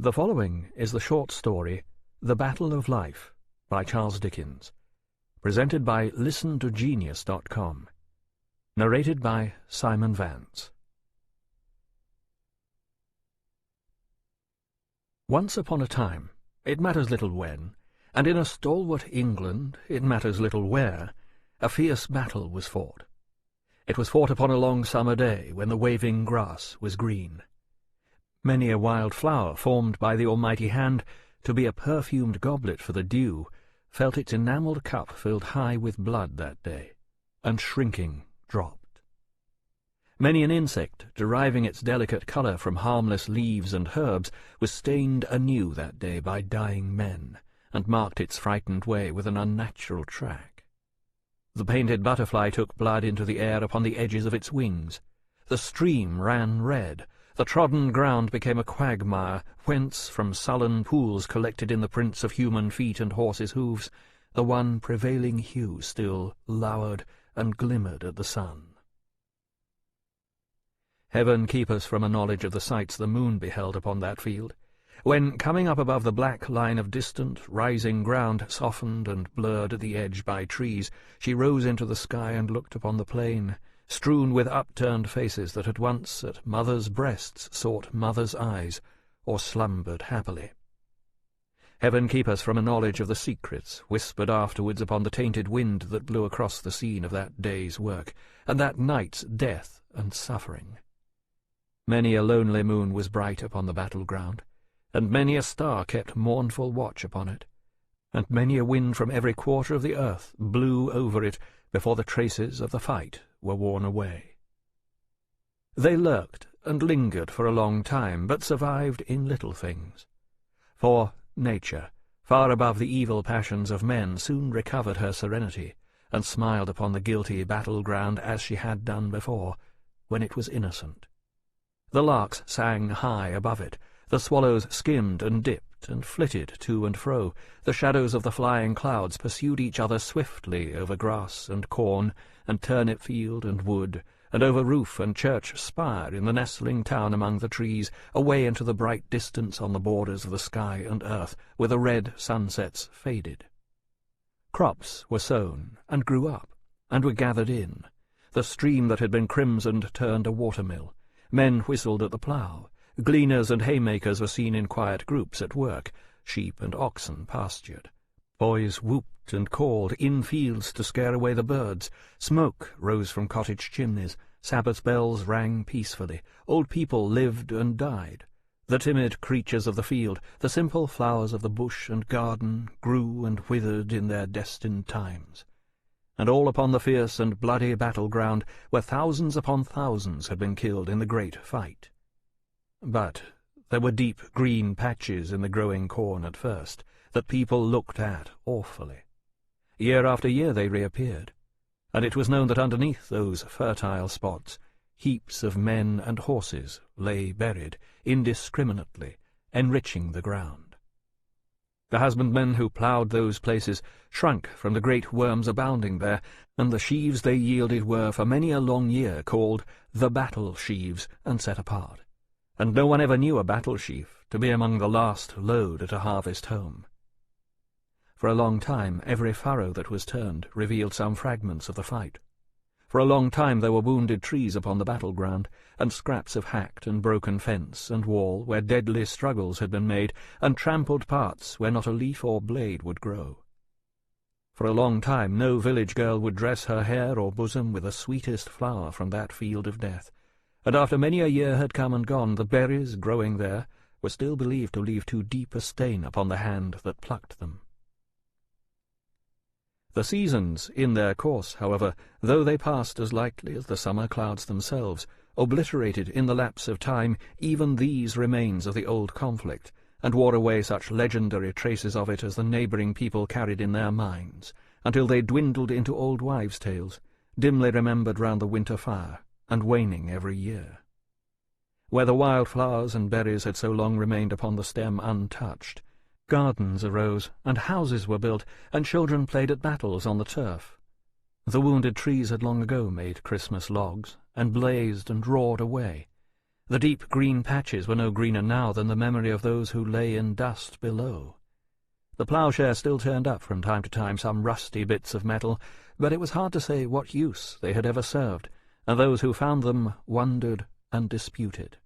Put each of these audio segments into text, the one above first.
The following is the short story, The Battle of Life, by Charles Dickens, presented by ListenToGenius.com, narrated by Simon Vance. Once upon a time, it matters little when, and in a stalwart England, it matters little where, a fierce battle was fought. It was fought upon a long summer day, when the waving grass was green. Many a wild flower, formed by the almighty hand to be a perfumed goblet for the dew, felt its enamelled cup filled high with blood that day, and shrinking dropped. Many an insect, deriving its delicate colour from harmless leaves and herbs, was stained anew that day by dying men, and marked its frightened way with an unnatural track. The painted butterfly took blood into the air upon the edges of its wings. The stream ran red. The trodden ground became a quagmire, whence, from sullen pools collected in the prints of human feet and horses' hoofs, the one prevailing hue still lowered and glimmered at the sun. Heaven keep us from a knowledge of the sights the moon beheld upon that field, when, coming up above the black line of distant, rising ground, softened and blurred at the edge by trees, she rose into the sky and looked upon the plain, strewn with upturned faces that at once at mothers' breasts sought mothers' eyes, or slumbered happily. Heaven keep us from a knowledge of the secrets whispered afterwards upon the tainted wind that blew across the scene of that day's work, and that night's death and suffering. Many a lonely moon was bright upon the battle-ground, and many a star kept mournful watch upon it, and many a wind from every quarter of the earth blew over it before the traces of the fight were worn away. They lurked and lingered for a long time, but survived in little things. For nature, far above the evil passions of men, soon recovered her serenity, and smiled upon the guilty battle-ground as she had done before, when it was innocent. The larks sang high above it, the swallows skimmed and dipped and flitted to and fro, the shadows of the flying clouds pursued each other swiftly over grass and corn, and turnip field and wood, and over roof and church spire in the nestling town among the trees, away into the bright distance on the borders of the sky and earth, where the red sunsets faded. Crops were sown, and grew up, and were gathered in. The stream that had been crimsoned turned a water-mill. Men whistled at the plough. Gleaners and haymakers were seen in quiet groups at work. Sheep and oxen pastured. Boys whooped and called in fields to scare away the birds. Smoke rose from cottage chimneys. Sabbath bells rang peacefully. Old people lived and died. The timid creatures of the field, the simple flowers of the bush and garden, grew and withered in their destined times. And all upon the fierce and bloody battle-ground, where thousands upon thousands had been killed in the great fight. But there were deep green patches in the growing corn at first, that people looked at awfully. Year after year they reappeared, and it was known that underneath those fertile spots heaps of men and horses lay buried, indiscriminately, enriching the ground. The husbandmen who ploughed those places shrunk from the great worms abounding there, and the sheaves they yielded were for many a long year called the battle-sheaves and set apart, and no one ever knew a battle-sheaf to be among the last load at a harvest home. For a long time every furrow that was turned revealed some fragments of the fight. For a long time there were wounded trees upon the battle-ground, and scraps of hacked and broken fence and wall where deadly struggles had been made, and trampled parts where not a leaf or blade would grow. For a long time no village girl would dress her hair or bosom with the sweetest flower from that field of death, and after many a year had come and gone, the berries growing there were still believed to leave too deep a stain upon the hand that plucked them. The seasons, in their course, however, though they passed as lightly as the summer clouds themselves, obliterated in the lapse of time even these remains of the old conflict, and wore away such legendary traces of it as the neighbouring people carried in their minds, until they dwindled into old wives' tales, dimly remembered round the winter fire, and waning every year. Where the wild flowers and berries had so long remained upon the stem untouched, gardens arose, and houses were built, and children played at battles on the turf. The wounded trees had long ago made Christmas logs, and blazed and roared away. The deep green patches were no greener now than the memory of those who lay in dust below. The ploughshare still turned up from time to time some rusty bits of metal, but it was hard to say what use they had ever served, and those who found them wondered and disputed.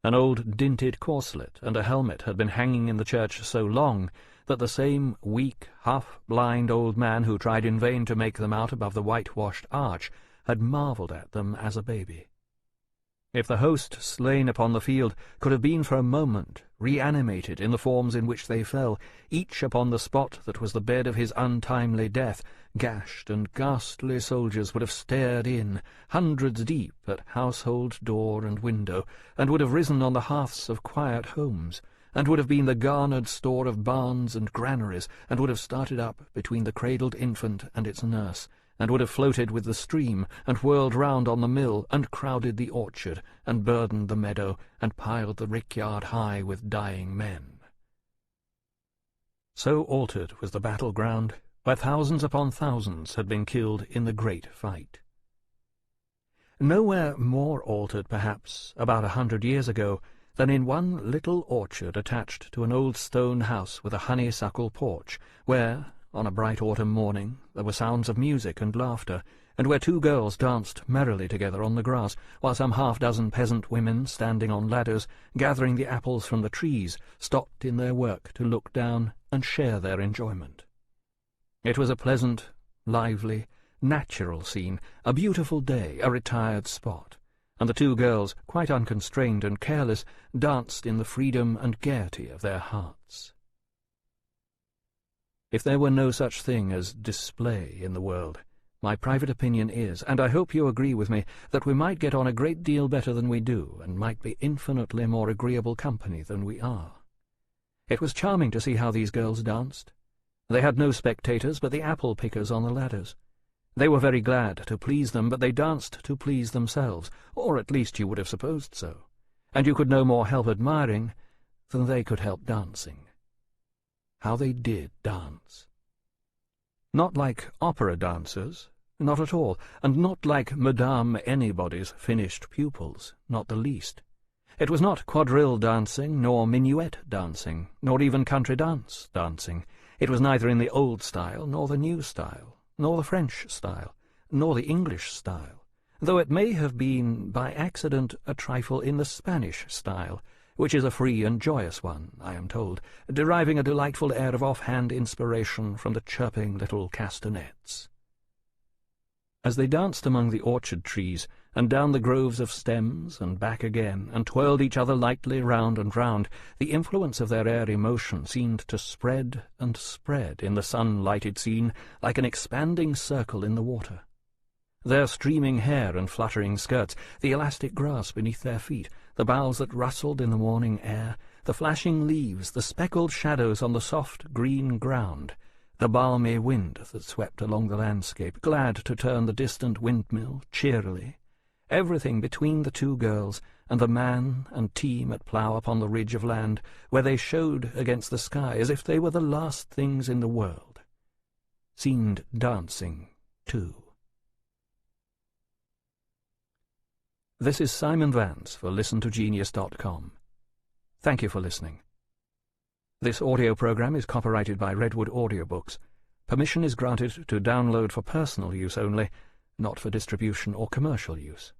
An old dinted corselet and a helmet had been hanging in the church so long that the same weak, half-blind old man who tried in vain to make them out above the whitewashed arch had marvelled at them as a baby. If the host slain upon the field could have been for a moment reanimated in the forms in which they fell, each upon the spot that was the bed of his untimely death, gashed and ghastly soldiers would have stared in, hundreds deep, at household door and window, and would have risen on the hearths of quiet homes, and would have been the garnered store of barns and granaries, and would have started up between the cradled infant and its nurse, and would have floated with the stream, and whirled round on the mill, and crowded the orchard, and burdened the meadow, and piled the rickyard high with dying men. So altered was the battle-ground, where thousands upon thousands had been killed in the great fight. Nowhere more altered, perhaps, about 100 years ago, than in one little orchard attached to an old stone house with a honeysuckle porch, where, on a bright autumn morning, there were sounds of music and laughter, and where two girls danced merrily together on the grass, while some half-dozen peasant women, standing on ladders, gathering the apples from the trees, stopped in their work to look down and share their enjoyment. It was a pleasant, lively, natural scene, a beautiful day, a retired spot, and the two girls, quite unconstrained and careless, danced in the freedom and gaiety of their hearts. If there were no such thing as display in the world, my private opinion is, and I hope you agree with me, that we might get on a great deal better than we do, and might be infinitely more agreeable company than we are. It was charming to see how these girls danced. They had no spectators but the apple-pickers on the ladders. They were very glad to please them, but they danced to please themselves, or at least you would have supposed so, and you could no more help admiring than they could help dancing. How they did dance! Not like opera dancers, not at all, and not like Madame Anybody's finished pupils, not the least. It was not quadrille dancing, nor minuet dancing, nor even country dance dancing. It was neither in the old style, nor the new style, nor the French style, nor the English style, though it may have been, by accident, a trifle in the Spanish style, which is a free and joyous one, I am told, deriving a delightful air of off-hand inspiration from the chirping little castanets. As they danced among the orchard trees, and down the groves of stems, and back again, and twirled each other lightly round and round, the influence of their airy motion seemed to spread and spread in the sun-lighted scene like an expanding circle in the water. Their streaming hair and fluttering skirts, the elastic grass beneath their feet, the boughs that rustled in the morning air, the flashing leaves, the speckled shadows on the soft green ground, the balmy wind that swept along the landscape, glad to turn the distant windmill cheerily, everything between the two girls and the man and team at plough upon the ridge of land, where they showed against the sky as if they were the last things in the world, seemed dancing too. This is Simon Vance for ListenToGenius.com. Thank you for listening. This audio program is copyrighted by Redwood Audiobooks. Permission is granted to download for personal use only, not for distribution or commercial use.